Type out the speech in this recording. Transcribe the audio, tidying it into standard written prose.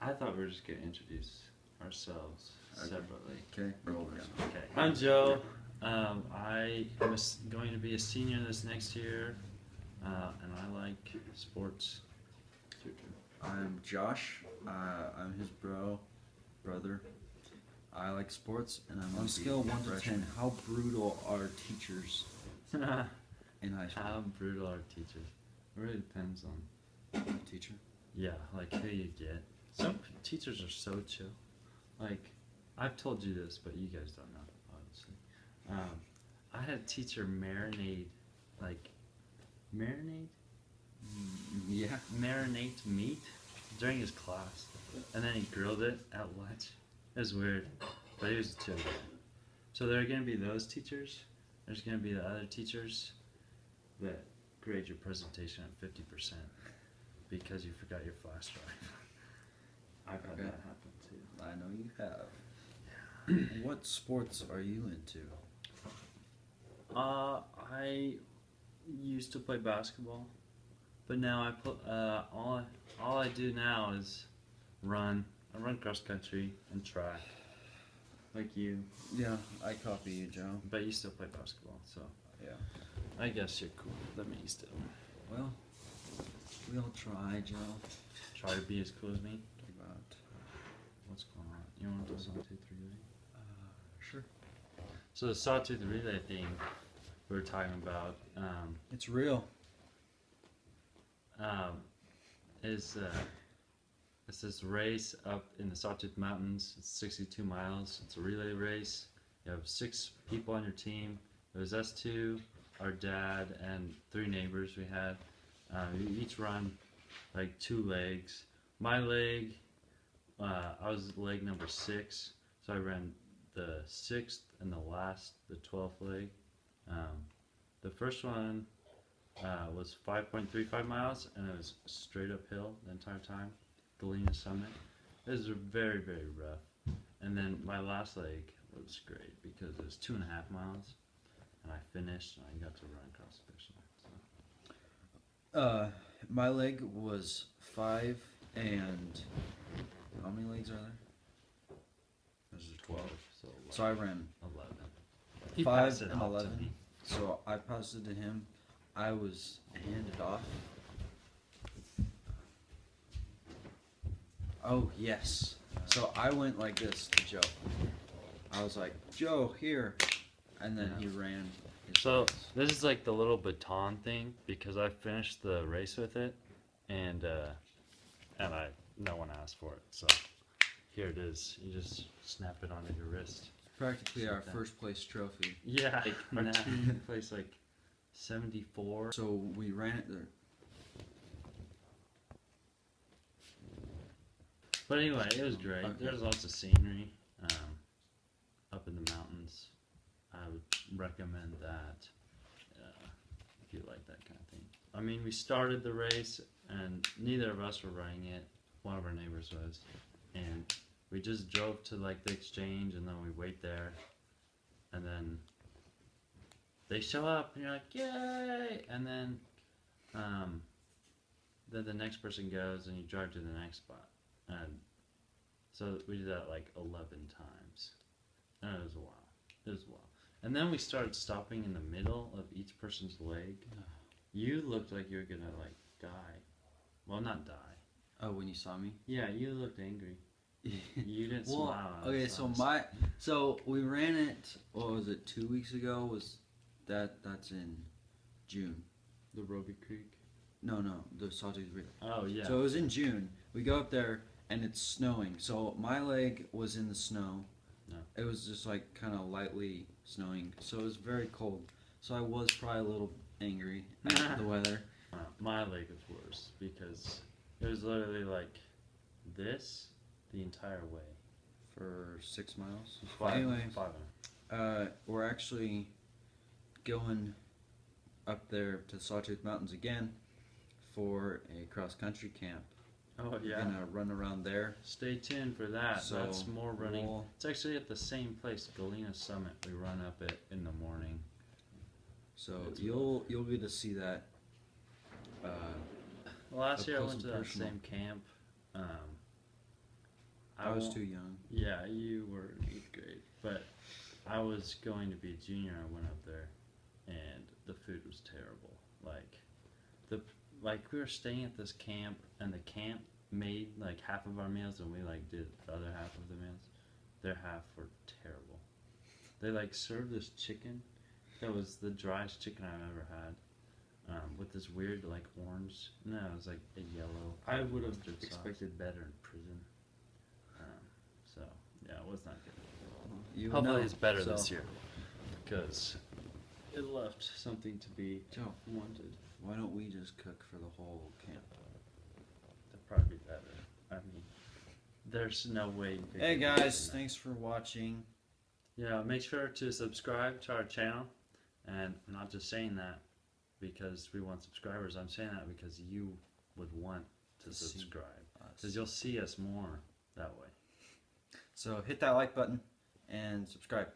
I thought we were just going to introduce ourselves separately. Okay. Okay. I'm Joe. I am going to be a senior this next year, and I like sports. I'm Josh. I'm his brother. I like sports, and I'm on a scale of 1 to 10. How brutal are teachers in high school? How brutal are teachers? It really depends on Teacher. Yeah, like who you get. Some teachers are so chill. Like, I've told you this, but you guys don't know, obviously. I had a teacher marinate Yeah. marinate meat during his class, and then he grilled it at lunch. It was weird, but he was a chill guy. So there are going to be those teachers. There's going to be the other teachers that grade your presentation at 50% because you forgot your flash drive. I've had that happen too. I know you have. What sports are you into? I used to play basketball, but now all I do now is run. I run cross country and track, like you. Yeah, I copy you, Joe. But you still play basketball, so Yeah. I guess you're cool than me still. Well, we all try, Joe. Try to be as cool as me. Talk about. What's going on? You want to do Sawtooth Relay? Sure. So the Sawtooth Relay thing we were talking about It's real. It's this race up in the Sawtooth Mountains. It's 62 miles. It's a relay race. You have 6 people on your team. It was us 2, our dad, and 3 neighbors we had. We each run like 2 legs. My leg, I was leg number 6, so I ran the 6th and the 12th leg. The first one was 5.35 miles, and it was straight uphill the entire time. Galena Summit. It was very, very rough. And then my last leg was great because it was 2.5 miles, and I finished and I got to run across the finish line. So. My leg was 5 and how many legs are there? There's 12, So I ran 11. 5 and 11. So I passed it to him. I was handed off. Oh, yes. So I went like this to Joe. I was like, Joe, here. And then he ran. So this is like the little baton thing because I finished the race with it, and no one asked for it. So here it is. You just snap it onto your wrist. Practically our first place trophy. Yeah, our team placed like 74. So we ran it there. But anyway, it was great. Okay. There's lots of scenery up in the mountains. I would recommend that if you like that kind of thing. I mean, we started the race, and neither of us were running it. One of our neighbors was. And we just drove to like the exchange, and then we wait there. And then they show up, and you're like, yay! And then the next person goes, and you drive to the next spot. And so we did that like 11 times. And it was a while. It was a while. And then we started stopping in the middle of each person's leg. You looked like you were gonna like die. Well, not die. Oh, when you saw me? Yeah, you looked angry. You didn't smile. Okay, so we ran it. What was it? 2 weeks ago? That's in June. The Roby Creek. No, the Sawtooth Relay. Oh yeah. So it was in June. We go up there and it's snowing. So my leg was in the snow. No. It was just like kind of lightly snowing. So it was very cold. So I was probably a little angry at the weather. My leg was worse because it was literally like this the entire way. For 6 miles. Anyway, we're actually going up there to the Sawtooth Mountains again for a cross-country camp. Oh We're yeah. gonna run around there. Stay tuned for that. So That's more running. It's actually at the same place, Galena Summit. We run up it in the morning. So you'll get to see that. Last year I went to that personal. same camp, I was won't- too young. Yeah, you were in 8th grade, but I was going to be a junior. I went up there, and the food was terrible. Like we were staying at this camp, and the camp made like half of our meals, and we like did the other half of the meals. Their half were terrible. They like served this chicken that was the driest chicken I've ever had, with this weird like orange. No, it was like a yellow. I would have mustard sauce. expected better in prison. So yeah, it was not good. You Hopefully know, it's better so- this year because it left something to be Joe, wanted. why don't we just cook for the whole camp? That'd probably be better. I mean, there's no way you could Hey get better guys, than that. thanks for watching. Yeah, make sure to subscribe to our channel. And I'm not just saying that because we want subscribers. I'm saying that because you would want to To see subscribe. us. Because you'll see us more that way. So hit that like button and subscribe.